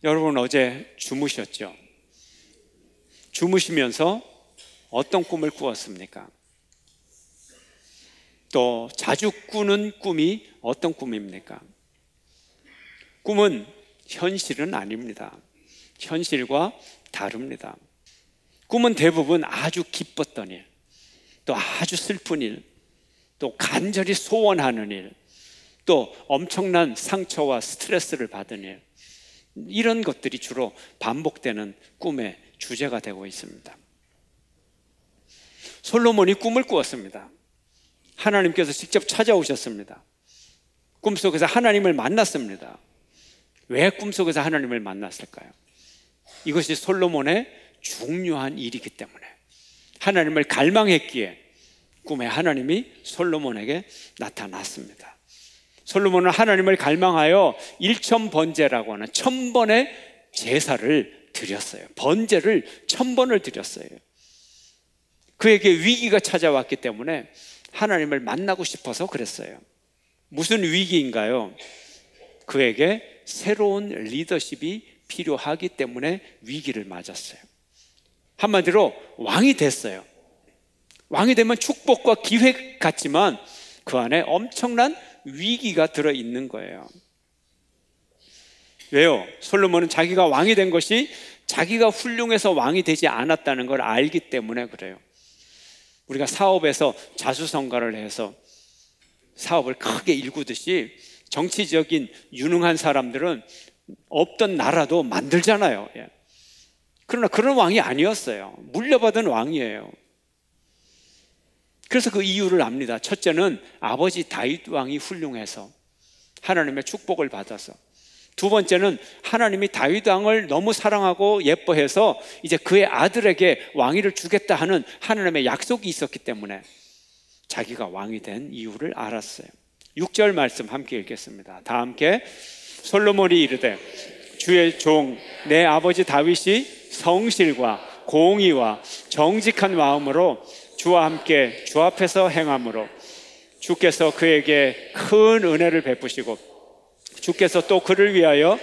여러분 어제 주무셨죠? 주무시면서 어떤 꿈을 꾸었습니까? 또 자주 꾸는 꿈이 어떤 꿈입니까? 꿈은 현실은 아닙니다. 현실과 다릅니다. 꿈은 대부분 아주 기뻤던 일, 또 아주 슬픈 일, 또 간절히 소원하는 일, 또 엄청난 상처와 스트레스를 받은 일, 이런 것들이 주로 반복되는 꿈의 주제가 되고 있습니다. 솔로몬이 꿈을 꾸었습니다. 하나님께서 직접 찾아오셨습니다. 꿈속에서 하나님을 만났습니다. 왜 꿈속에서 하나님을 만났을까요? 이것이 솔로몬의 중요한 일이기 때문에, 하나님을 갈망했기에 꿈에 하나님이 솔로몬에게 나타났습니다. 솔로몬은 하나님을 갈망하여 일천번제라고 하는 1000번의 제사를 드렸어요. 번제를 1000번을 드렸어요. 그에게 위기가 찾아왔기 때문에 하나님을 만나고 싶어서 그랬어요. 무슨 위기인가요? 그에게 새로운 리더십이 필요하기 때문에 위기를 맞았어요. 한마디로 왕이 됐어요. 왕이 되면 축복과 기회 같지만 그 안에 엄청난 위기가 들어있는 거예요. 왜요? 솔로몬은 자기가 왕이 된 것이 자기가 훌륭해서 왕이 되지 않았다는 걸 알기 때문에 그래요. 우리가 사업에서 자수성가를 해서 사업을 크게 일구듯이 정치적인 유능한 사람들은 없던 나라도 만들잖아요. 그러나 그런 왕이 아니었어요. 물려받은 왕이에요. 그래서 그 이유를 압니다. 첫째는 아버지 다윗 왕이 훌륭해서 하나님의 축복을 받아서, 두 번째는 하나님이 다윗 왕을 너무 사랑하고 예뻐해서 이제 그의 아들에게 왕위를 주겠다 하는 하나님의 약속이 있었기 때문에 자기가 왕이 된 이유를 알았어요. 6절 말씀 함께 읽겠습니다. 다 함께. 솔로몬이 이르되 주의 종 내 아버지 다윗이 성실과 공의와 정직한 마음으로 주와 함께 주 앞에서 행함으로 주께서 그에게 큰 은혜를 베푸시고 주께서 또 그를 위하여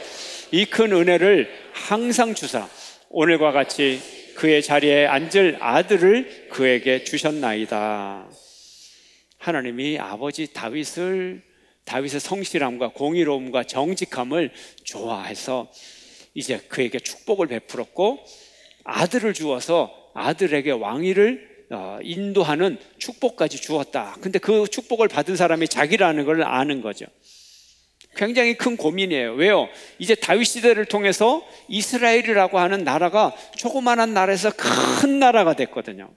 이 큰 은혜를 항상 주사 오늘과 같이 그의 자리에 앉을 아들을 그에게 주셨나이다. 하나님이 아버지 다윗의 성실함과 공의로움과 정직함을 좋아해서 이제 그에게 축복을 베풀었고 아들을 주어서 아들에게 왕위를 인도하는 축복까지 주었다. 근데 그 축복을 받은 사람이 자기라는 걸 아는 거죠. 굉장히 큰 고민이에요. 왜요? 이제 다윗 시대를 통해서 이스라엘이라고 하는 나라가 조그만한 나라에서 큰 나라가 됐거든요.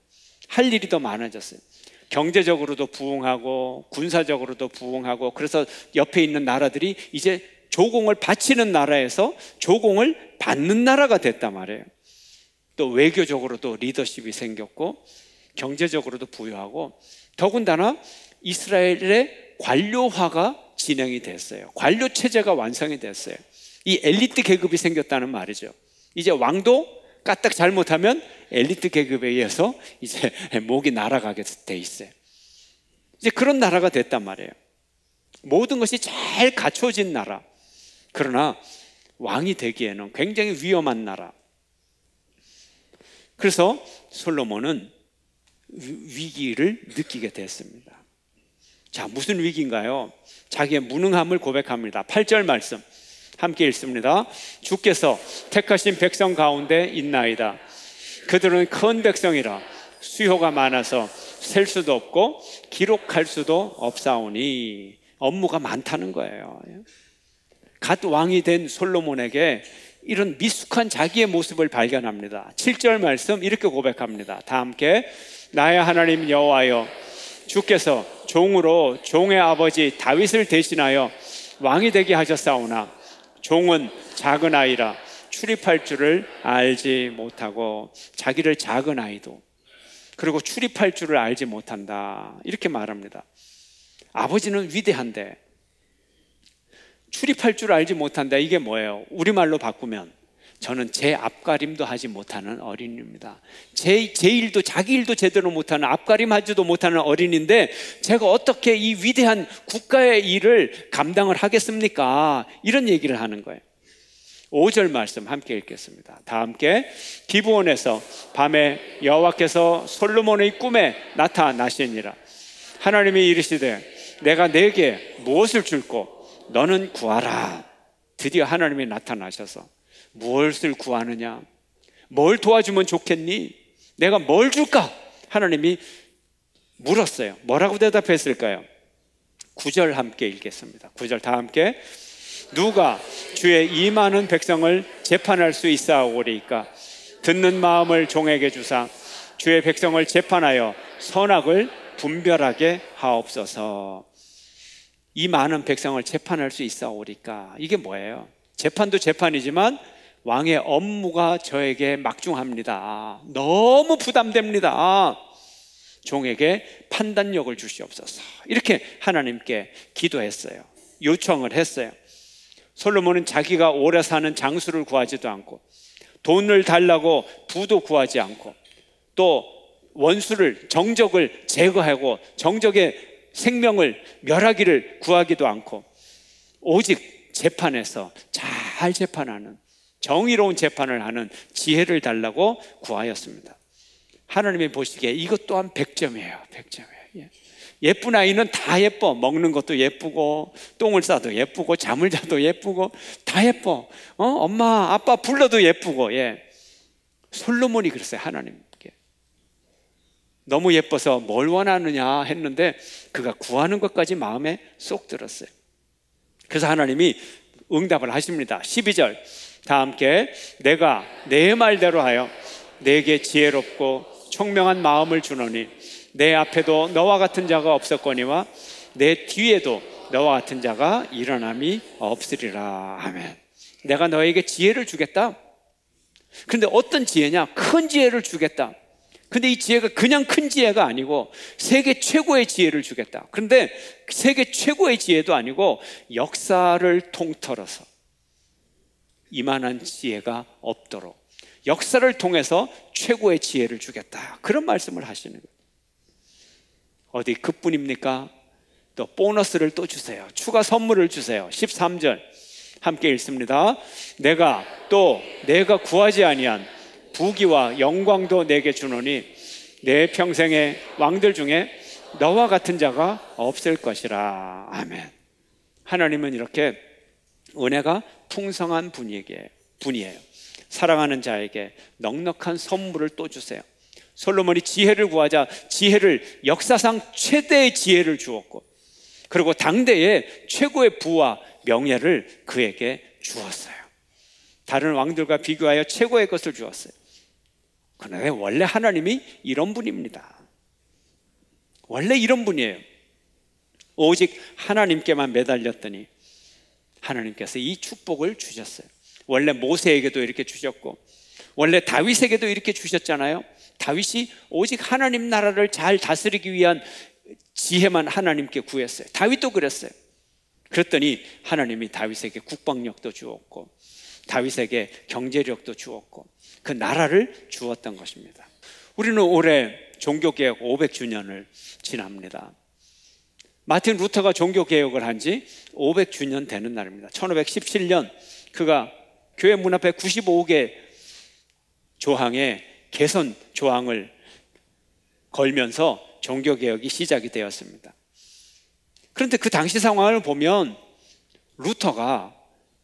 할 일이 더 많아졌어요. 경제적으로도 부흥하고 군사적으로도 부흥하고, 그래서 옆에 있는 나라들이 이제 조공을 바치는 나라에서 조공을 받는 나라가 됐단 말이에요. 또 외교적으로도 리더십이 생겼고 경제적으로도 부유하고, 더군다나 이스라엘의 관료화가 진행이 됐어요. 관료 체제가 완성이 됐어요. 이 엘리트 계급이 생겼다는 말이죠. 이제 왕도 까딱 잘못하면 엘리트 계급에 의해서 이제 목이 날아가게 돼 있어요. 이제 그런 나라가 됐단 말이에요. 모든 것이 잘 갖춰진 나라. 그러나 왕이 되기에는 굉장히 위험한 나라. 그래서 솔로몬은 위기를 느끼게 됐습니다. 자, 무슨 위기인가요? 자기의 무능함을 고백합니다. 8절 말씀 함께 읽습니다. 주께서 택하신 백성 가운데 있나이다. 그들은 큰 백성이라 수요가 많아서 셀 수도 없고 기록할 수도 없사오니. 업무가 많다는 거예요. 갓 왕이 된 솔로몬에게 이런 미숙한 자기의 모습을 발견합니다. 7절 말씀 이렇게 고백합니다. 다 함께. 나의 하나님 여호와여, 주께서 종으로 종의 아버지 다윗을 대신하여 왕이 되게 하셨사오나 종은 작은 아이라 출입할 줄을 알지 못하고. 자기를 작은 아이도 그리고 출입할 줄을 알지 못한다, 이렇게 말합니다. 아버지는 위대한데 출입할 줄 알지 못한다. 이게 뭐예요? 우리말로 바꾸면 저는 제 앞가림도 하지 못하는 어린이입니다. 제 일도 자기 일도 제대로 못하는, 앞가림하지도 못하는 어린이인데 제가 어떻게 이 위대한 국가의 일을 감당을 하겠습니까? 이런 얘기를 하는 거예요. 5절 말씀 함께 읽겠습니다. 다 함께. 기브온에서 밤에 여호와께서 솔로몬의 꿈에 나타나시니라. 하나님이 이르시되 내가 네게 무엇을 줄꼬 너는 구하라. 드디어 하나님이 나타나셔서 무엇을 구하느냐, 뭘 도와주면 좋겠니, 내가 뭘 줄까? 하나님이 물었어요. 뭐라고 대답했을까요? 9절 함께 읽겠습니다. 9절 다 함께. 누가 주의 이 많은 백성을 재판할 수 있사오리이까? 듣는 마음을 종에게 주사 주의 백성을 재판하여 선악을 분별하게 하옵소서. 이 많은 백성을 재판할 수 있사오리까? 이게 뭐예요? 재판도 재판이지만 왕의 업무가 저에게 막중합니다. 너무 부담됩니다. 종에게 판단력을 주시옵소서. 이렇게 하나님께 기도했어요. 요청을 했어요. 솔로몬은 자기가 오래 사는 장수를 구하지도 않고 돈을 달라고 부도 구하지 않고 또 원수를, 정적을 제거하고 정적의 생명을 멸하기를 구하기도 않고 오직 재판에서 잘 재판하는, 정의로운 재판을 하는 지혜를 달라고 구하였습니다. 하나님이 보시기에 이것 또한 100점이에요. 100점이에요. 예쁜 아이는 다 예뻐. 먹는 것도 예쁘고 똥을 싸도 예쁘고 잠을 자도 예쁘고 다 예뻐. 엄마 아빠 불러도 예쁘고. 솔로몬이 그랬어요. 하나님께 너무 예뻐서 뭘 원하느냐 했는데 그가 구하는 것까지 마음에 쏙 들었어요. 그래서 하나님이 응답을 하십니다. 12절 다 함께. 내가 내 말대로 하여 내게 지혜롭고 총명한 마음을 주노니 내 앞에도 너와 같은 자가 없었거니와 내 뒤에도 너와 같은 자가 일어남이 없으리라. 아멘. 내가 너에게 지혜를 주겠다. 그런데 어떤 지혜냐? 큰 지혜를 주겠다. 근데 이 지혜가 그냥 큰 지혜가 아니고 세계 최고의 지혜를 주겠다. 그런데 세계 최고의 지혜도 아니고 역사를 통틀어서 이만한 지혜가 없도록 역사를 통해서 최고의 지혜를 주겠다. 그런 말씀을 하시는 거예요. 어디 그뿐입니까? 또 보너스를 또 주세요. 추가 선물을 주세요. 13절 함께 읽습니다. 내가 구하지 아니한 부귀와 영광도 내게 주노니 내 평생의 왕들 중에 너와 같은 자가 없을 것이라. 아멘. 하나님은 이렇게 은혜가 풍성한 분이에요. 사랑하는 자에게 넉넉한 선물을 또 주세요. 솔로몬이 지혜를 구하자 지혜를, 역사상 최대의 지혜를 주었고 그리고 당대의 최고의 부와 명예를 그에게 주었어요. 다른 왕들과 비교하여 최고의 것을 주었어요. 그런데 원래 하나님이 이런 분입니다. 원래 이런 분이에요. 오직 하나님께만 매달렸더니 하나님께서 이 축복을 주셨어요. 원래 모세에게도 이렇게 주셨고 원래 다윗에게도 이렇게 주셨잖아요. 다윗이 오직 하나님 나라를 잘 다스리기 위한 지혜만 하나님께 구했어요. 다윗도 그랬어요. 그랬더니 하나님이 다윗에게 국방력도 주었고 다윗에게 경제력도 주었고 그 나라를 주었던 것입니다. 우리는 올해 종교개혁 500주년을 지납니다. 마틴 루터가 종교개혁을 한 지 500주년 되는 날입니다. 1517년 그가 교회 문 앞에 95개 조항의 개선 조항을 걸면서 종교개혁이 시작이 되었습니다. 그런데 그 당시 상황을 보면 루터가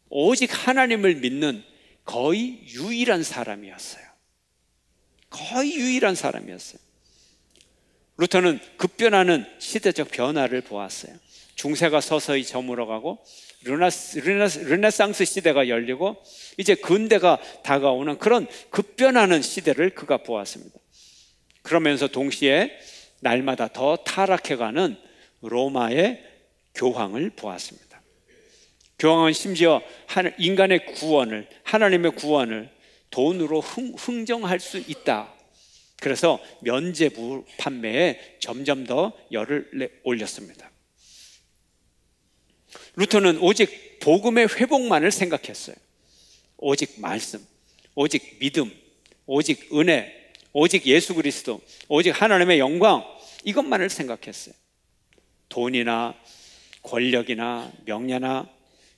오직 하나님을 믿는 거의 유일한 사람이었어요. 거의 유일한 사람이었어요. 루터는 급변하는 시대적 변화를 보았어요. 중세가 서서히 저물어가고 르네상스 시대가 열리고 이제 근대가 다가오는 그런 급변하는 시대를 그가 보았습니다. 그러면서 동시에 날마다 더 타락해가는 로마의 교황을 보았습니다. 교황은 심지어 인간의 구원을, 하나님의 구원을 돈으로 흥정할 수 있다. 그래서 면죄부 판매에 점점 더 열을 올렸습니다. 루터는 오직 복음의 회복만을 생각했어요. 오직 말씀, 오직 믿음, 오직 은혜, 오직 예수 그리스도, 오직 하나님의 영광, 이것만을 생각했어요. 돈이나 권력이나 명예나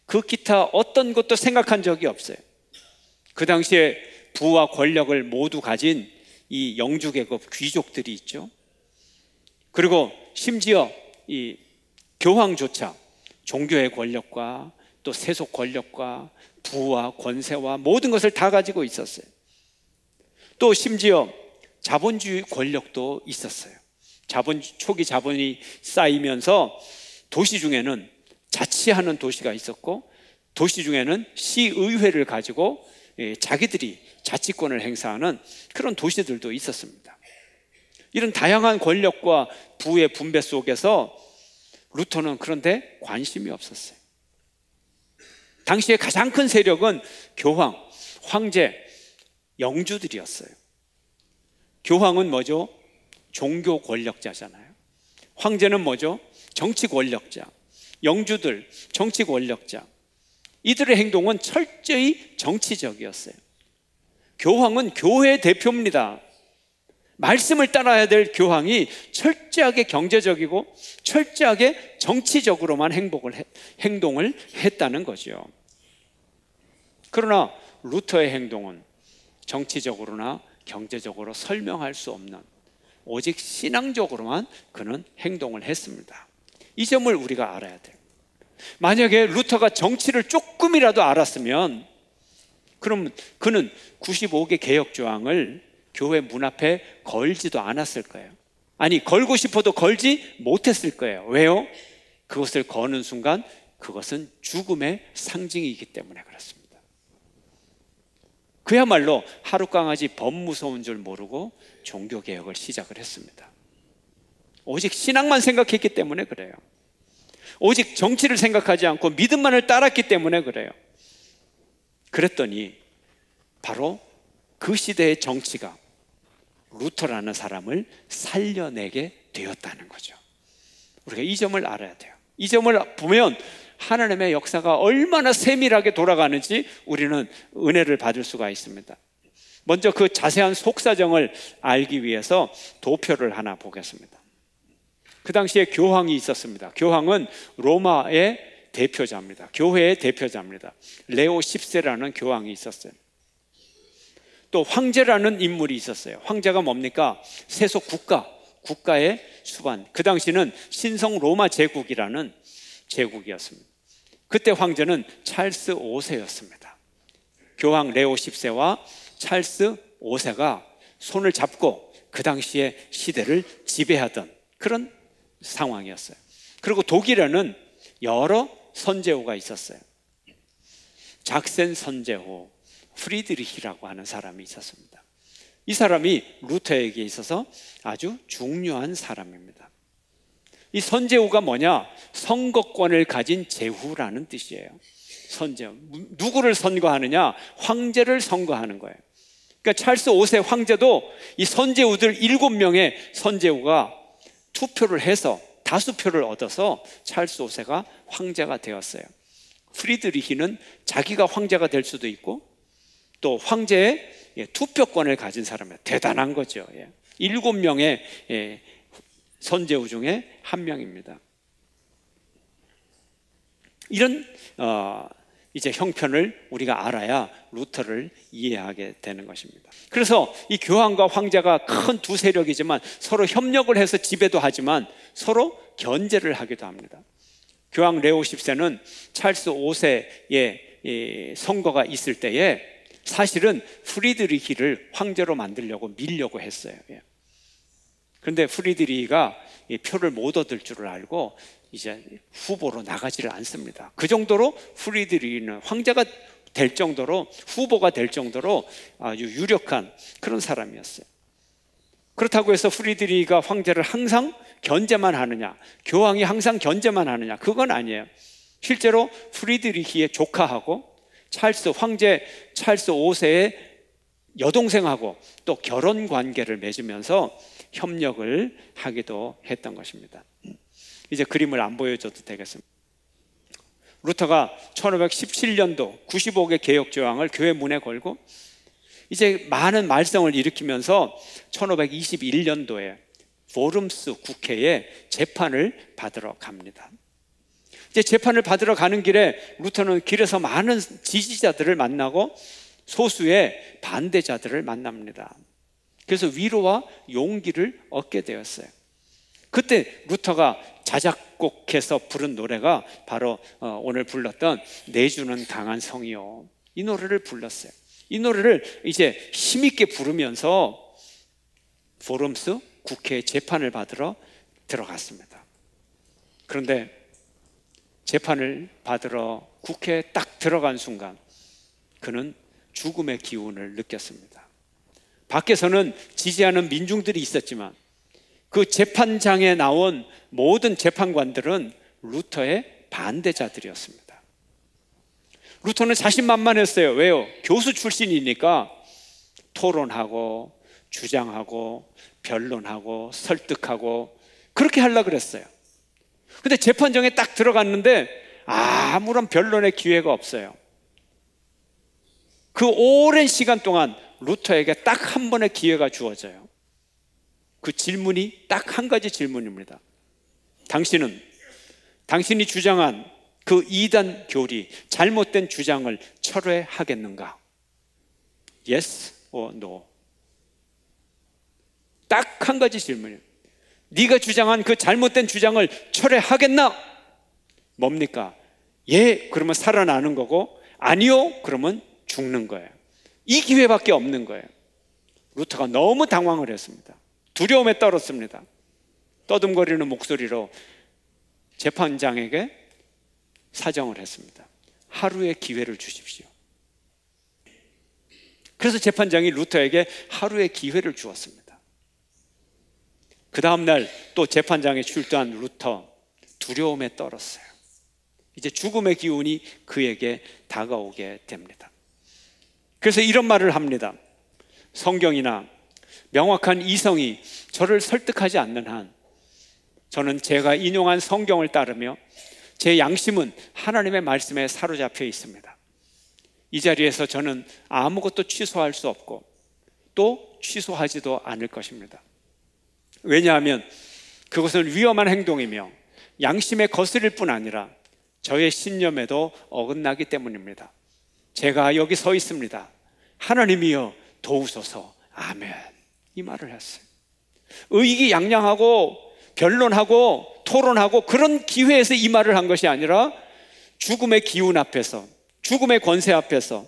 그 기타 어떤 것도 생각한 적이 없어요. 그 당시에 부와 권력을 모두 가진 이 영주계급 귀족들이 있죠. 그리고 심지어 이 교황조차 종교의 권력과 또 세속 권력과 부와 권세와 모든 것을 다 가지고 있었어요. 또 심지어 자본주의 권력도 있었어요. 초기 자본이 쌓이면서 도시 중에는 자치하는 도시가 있었고, 도시 중에는 시의회를 가지고 자기들이 자치권을 행사하는 그런 도시들도 있었습니다. 이런 다양한 권력과 부의 분배 속에서 루터는 그런데 관심이 없었어요. 당시에 가장 큰 세력은 교황, 황제, 영주들이었어요. 교황은 뭐죠? 종교 권력자잖아요. 황제는 뭐죠? 정치 권력자. 영주들, 정치 권력자. 이들의 행동은 철저히 정치적이었어요. 교황은 교회의 대표입니다. 말씀을 따라야 될 교황이 철저하게 경제적이고 철저하게 정치적으로만 행동을 했다는 거죠. 그러나 루터의 행동은 정치적으로나 경제적으로 설명할 수 없는, 오직 신앙적으로만 그는 행동을 했습니다. 이 점을 우리가 알아야 돼요. 만약에 루터가 정치를 조금이라도 알았으면 그럼 그는 95개 개혁조항을 교회 문 앞에 걸지도 않았을 거예요. 아니, 걸고 싶어도 걸지 못했을 거예요. 왜요? 그것을 거는 순간 그것은 죽음의 상징이기 때문에 그렇습니다. 그야말로 하룻강아지 법무서운 줄 모르고 종교개혁을 시작을 했습니다. 오직 신앙만 생각했기 때문에 그래요. 오직 정치를 생각하지 않고 믿음만을 따랐기 때문에 그래요. 그랬더니 바로 그 시대의 정치가 루터라는 사람을 살려내게 되었다는 거죠. 우리가 이 점을 알아야 돼요. 이 점을 보면 하나님의 역사가 얼마나 세밀하게 돌아가는지 우리는 은혜를 받을 수가 있습니다. 먼저 그 자세한 속사정을 알기 위해서 도표를 하나 보겠습니다. 그 당시에 교황이 있었습니다. 교황은 로마의 대표자입니다. 교회의 대표자입니다. 레오 10세라는 교황이 있었어요. 또 황제라는 인물이 있었어요. 황제가 뭡니까? 세속 국가의 수반. 그 당시는 신성 로마 제국이라는 제국이었습니다. 그때 황제는 찰스 5세였습니다. 교황 레오 10세와 찰스 5세가 손을 잡고 그 당시의 시대를 지배하던 그런 상황이었어요. 그리고 독일에는 여러 선제후가 있었어요. 작센 선제후 프리드리히라고 하는 사람이 있었습니다. 이 사람이 루터에게 있어서 아주 중요한 사람입니다. 이 선제후가 뭐냐? 선거권을 가진 제후라는 뜻이에요. 선제후. 누구를 선거하느냐? 황제를 선거하는 거예요. 그러니까 찰스 5세 황제도 이 선제후들 7명의 선제후가 투표를 해서 다수표를 얻어서 찰스 5세가 황제가 되었어요. 프리드리히는 자기가 황제가 될 수도 있고 또 황제의 투표권을 가진 사람이에요. 대단한 거죠. 7명의 선제후 중에 한 명입니다. 이런 이제 형편을 우리가 알아야 루터를 이해하게 되는 것입니다. 그래서 이 교황과 황제가 큰 두 세력이지만 서로 협력을 해서 지배도 하지만 서로 견제를 하기도 합니다. 교황 레오 10세는 찰스 5세의 선거가 있을 때에 사실은 프리드리히를 황제로 만들려고 밀려고 했어요. 그런데 프리드리히가 표를 못 얻을 줄을 알고 이제 후보로 나가지를 않습니다. 그 정도로 프리드리히는 황제가 될 정도로, 후보가 될 정도로 아주 유력한 그런 사람이었어요. 그렇다고 해서 프리드리히가 황제를 항상 견제만 하느냐, 교황이 항상 견제만 하느냐, 그건 아니에요. 실제로 프리드리히의 조카하고 황제 찰스 5세의 여동생하고 또 결혼 관계를 맺으면서 협력을 하기도 했던 것입니다. 이제 그림을 안 보여줘도 되겠습니다. 루터가 1517년도 95개 개혁조항을 교회 문에 걸고 이제 많은 말썽을 일으키면서 1521년도에 포름스 국회에 재판을 받으러 갑니다. 이제 재판을 받으러 가는 길에 루터는 길에서 많은 지지자들을 만나고 소수의 반대자들을 만납니다. 그래서 위로와 용기를 얻게 되었어요. 그때 루터가 자작곡해서 부른 노래가 바로 오늘 불렀던 내주는 강한 성이요, 이 노래를 불렀어요. 이 노래를 이제 힘있게 부르면서 포럼스 국회 재판을 받으러 들어갔습니다. 그런데 재판을 받으러 국회에 딱 들어간 순간 그는 죽음의 기운을 느꼈습니다. 밖에서는 지지하는 민중들이 있었지만 그 재판장에 나온 모든 재판관들은 루터의 반대자들이었습니다. 루터는 자신만만했어요. 왜요? 교수 출신이니까 토론하고 주장하고 변론하고 설득하고 그렇게 하려고 그랬어요. 근데 재판정에 딱 들어갔는데 아무런 변론의 기회가 없어요. 그 오랜 시간 동안 루터에게 딱 한 번의 기회가 주어져요. 그 질문이 딱 한 가지 질문입니다. 당신이 주장한 그 이단 교리, 잘못된 주장을 철회하겠는가? Yes or no? 딱 한 가지 질문이에요. 네가 주장한 그 잘못된 주장을 철회하겠나? 뭡니까? 예, 그러면 살아나는 거고, 아니요, 그러면 죽는 거예요. 이 기회밖에 없는 거예요. 루터가 너무 당황을 했습니다. 두려움에 떨었습니다. 떠듬거리는 목소리로 재판장에게 사정을 했습니다. 하루의 기회를 주십시오. 그래서 재판장이 루터에게 하루의 기회를 주었습니다. 그 다음날 또 재판장에 출두한 루터, 두려움에 떨었어요. 이제 죽음의 기운이 그에게 다가오게 됩니다. 그래서 이런 말을 합니다. 성경이나 명확한 이성이 저를 설득하지 않는 한 저는 제가 인용한 성경을 따르며 제 양심은 하나님의 말씀에 사로잡혀 있습니다. 이 자리에서 저는 아무것도 취소할 수 없고 또 취소하지도 않을 것입니다. 왜냐하면 그것은 위험한 행동이며 양심에 거스릴 뿐 아니라 저의 신념에도 어긋나기 때문입니다. 제가 여기 서 있습니다. 하나님이여 도우소서. 아멘. 이 말을 했어요. 의기양양하고 변론하고 토론하고 그런 기회에서 이 말을 한 것이 아니라 죽음의 기운 앞에서, 죽음의 권세 앞에서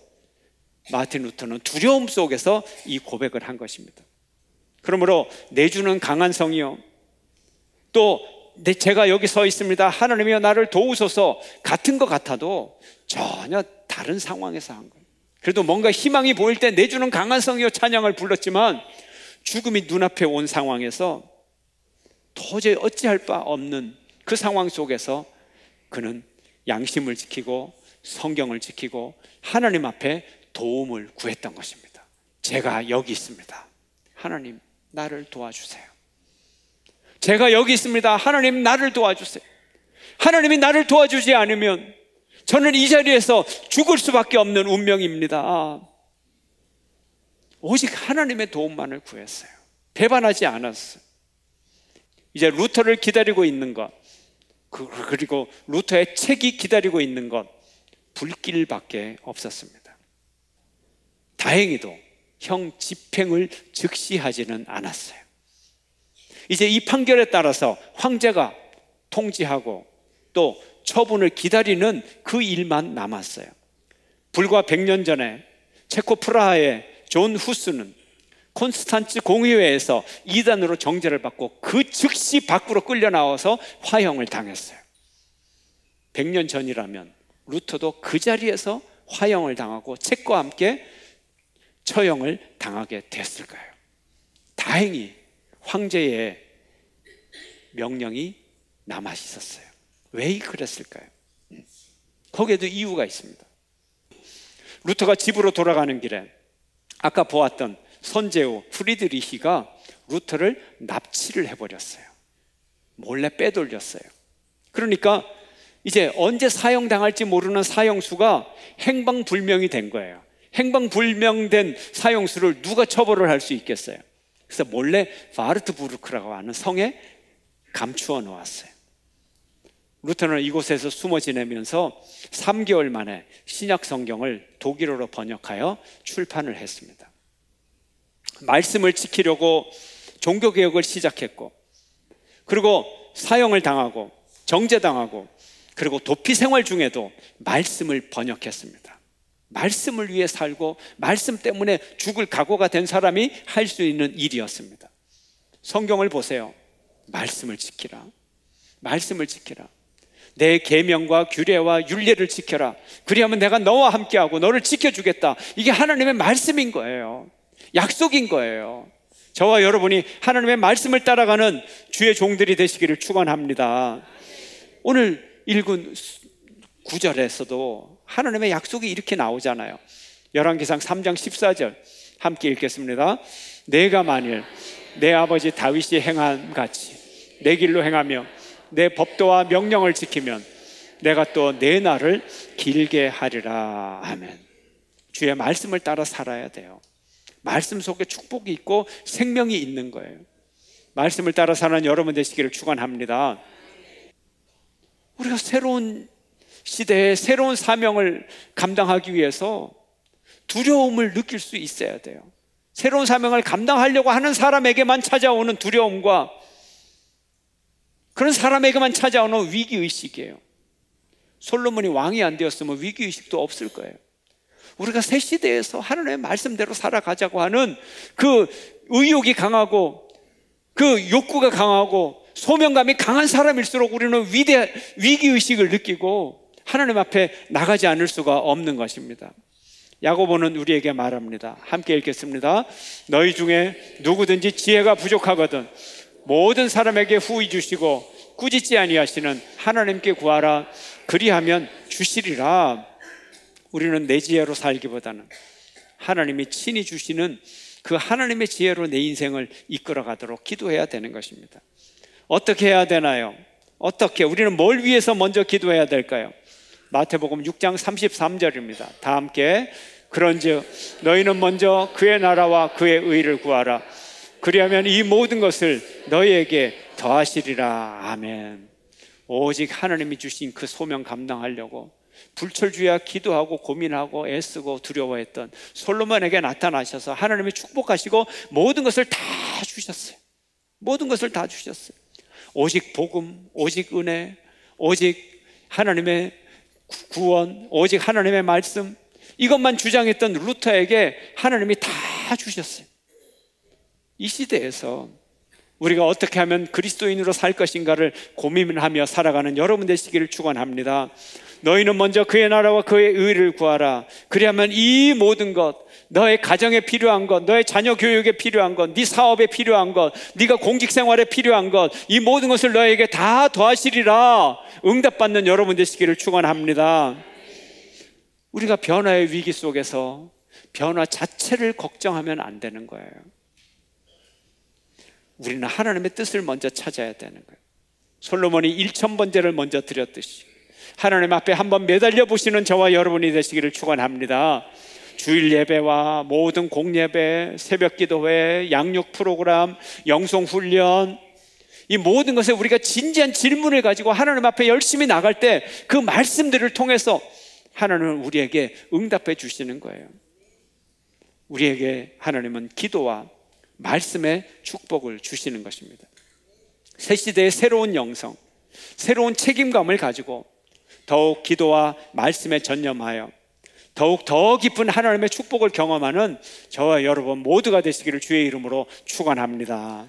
마틴 루터는 두려움 속에서 이 고백을 한 것입니다. 그러므로 내주는 강한 성이요, 또 제가 여기 서 있습니다. 하나님이여 나를 도우소서 같은 것 같아도 전혀 다른 상황에서 한 거예요. 그래도 뭔가 희망이 보일 때 내주는 강한 성이요 찬양을 불렀지만 죽음이 눈앞에 온 상황에서 도저히 어찌할 바 없는 그 상황 속에서 그는 양심을 지키고 성경을 지키고 하나님 앞에 도움을 구했던 것입니다. 제가 여기 있습니다. 하나님 나를 도와주세요. 제가 여기 있습니다. 하나님 나를 도와주세요. 하나님이 나를 도와주지 않으면 저는 이 자리에서 죽을 수밖에 없는 운명입니다. 오직 하나님의 도움만을 구했어요. 배반하지 않았어요. 이제 루터를 기다리고 있는 것, 그리고 루터의 책이 기다리고 있는 것, 불길밖에 없었습니다. 다행히도 형 집행을 즉시하지는 않았어요. 이제 이 판결에 따라서 황제가 통지하고 또 처분을 기다리는 그 일만 남았어요. 불과 100년 전에 체코 프라하의 존 후스는 콘스탄츠 공의회에서 이단으로 정죄를 받고 그 즉시 밖으로 끌려 나와서 화형을 당했어요. 100년 전이라면 루터도 그 자리에서 화형을 당하고 책과 함께 처형을 당하게 됐을까요? 다행히 황제의 명령이 남아 있었어요. 왜 그랬을까요? 거기에도 이유가 있습니다. 루터가 집으로 돌아가는 길에 아까 보았던 선제후 프리드리히가 루터를 납치를 해버렸어요. 몰래 빼돌렸어요. 그러니까 이제 언제 사형당할지 모르는 사형수가 행방불명이 된 거예요. 행방불명된 사형수를 누가 처벌을 할 수 있겠어요? 그래서 몰래 바르트부르크라고 하는 성에 감추어 놓았어요. 루터는 이곳에서 숨어 지내면서 3개월 만에 신약 성경을 독일어로 번역하여 출판을 했습니다. 말씀을 지키려고 종교개혁을 시작했고, 그리고 사형을 당하고 정죄당하고, 그리고 도피 생활 중에도 말씀을 번역했습니다. 말씀을 위해 살고 말씀 때문에 죽을 각오가 된 사람이 할 수 있는 일이었습니다. 성경을 보세요. 말씀을 지키라. 말씀을 지키라. 내 계명과 규례와 율례를 지켜라. 그리하면 내가 너와 함께하고 너를 지켜주겠다. 이게 하나님의 말씀인 거예요. 약속인 거예요. 저와 여러분이 하나님의 말씀을 따라가는 주의 종들이 되시기를 축원합니다. 오늘 읽은 9절에서도 하나님의 약속이 이렇게 나오잖아요. 열왕기상 3장 14절 함께 읽겠습니다. 내가 만일 내 아버지 다윗이 행한 같이 내 길로 행하며 내 법도와 명령을 지키면 내가 또 내 날을 길게 하리라. 아멘. 주의 말씀을 따라 살아야 돼요. 말씀 속에 축복이 있고 생명이 있는 거예요. 말씀을 따라 사는 여러분 되시기를 축원합니다. 우리가 새로운 시대에 새로운 사명을 감당하기 위해서 두려움을 느낄 수 있어야 돼요. 새로운 사명을 감당하려고 하는 사람에게만 찾아오는 두려움과 그런 사람에게만 찾아오는 위기의식이에요. 솔로몬이 왕이 안 되었으면 위기의식도 없을 거예요. 우리가 새 시대에서 하나님의 말씀대로 살아가자고 하는 그 의욕이 강하고 그 욕구가 강하고 소명감이 강한 사람일수록 우리는 위기의식을 느끼고 하나님 앞에 나가지 않을 수가 없는 것입니다. 야고보는 우리에게 말합니다. 함께 읽겠습니다. 너희 중에 누구든지 지혜가 부족하거든 모든 사람에게 후히 주시고 꾸짖지 아니하시는 하나님께 구하라. 그리하면 주시리라. 우리는 내 지혜로 살기보다는 하나님이 친히 주시는 그 하나님의 지혜로 내 인생을 이끌어가도록 기도해야 되는 것입니다. 어떻게 해야 되나요? 우리는 뭘 위해서 먼저 기도해야 될까요? 마태복음 6장 33절입니다. 다 함께 그런즉 너희는 먼저 그의 나라와 그의 의를 구하라. 그리하면 이 모든 것을 너희에게 더하시리라. 아멘. 오직 하나님이 주신 그 소명 감당하려고 불철주야 기도하고 고민하고 애쓰고 두려워했던 솔로몬에게 나타나셔서 하나님이 축복하시고 모든 것을 다 주셨어요. 모든 것을 다 주셨어요. 오직 복음, 오직 은혜, 오직 하나님의 구원, 오직 하나님의 말씀, 이것만 주장했던 루터에게 하나님이 다 주셨어요. 이 시대에서 우리가 어떻게 하면 그리스도인으로 살 것인가를 고민하며 살아가는 여러분 되시기를 축원합니다. 너희는 먼저 그의 나라와 그의 의를 구하라. 그리하면 이 모든 것, 너의 가정에 필요한 것, 너의 자녀 교육에 필요한 것, 네 사업에 필요한 것, 네가 공직 생활에 필요한 것, 이 모든 것을 너에게 다 더하시리라. 응답받는 여러분 되시기를 축원합니다. 우리가 변화의 위기 속에서 변화 자체를 걱정하면 안 되는 거예요. 우리는 하나님의 뜻을 먼저 찾아야 되는 거예요. 솔로몬이 1000번제를 먼저 드렸듯이 하나님 앞에 한번 매달려 보시는 저와 여러분이 되시기를 축원합니다. 주일 예배와 모든 공예배, 새벽 기도회, 양육 프로그램, 영성 훈련, 이 모든 것에 우리가 진지한 질문을 가지고 하나님 앞에 열심히 나갈 때 그 말씀들을 통해서 하나님은 우리에게 응답해 주시는 거예요. 우리에게 하나님은 기도와 말씀의 축복을 주시는 것입니다. 새 시대의 새로운 영성, 새로운 책임감을 가지고 더욱 기도와 말씀에 전념하여 더욱 더 깊은 하나님의 축복을 경험하는 저와 여러분 모두가 되시기를 주의 이름으로 축원합니다.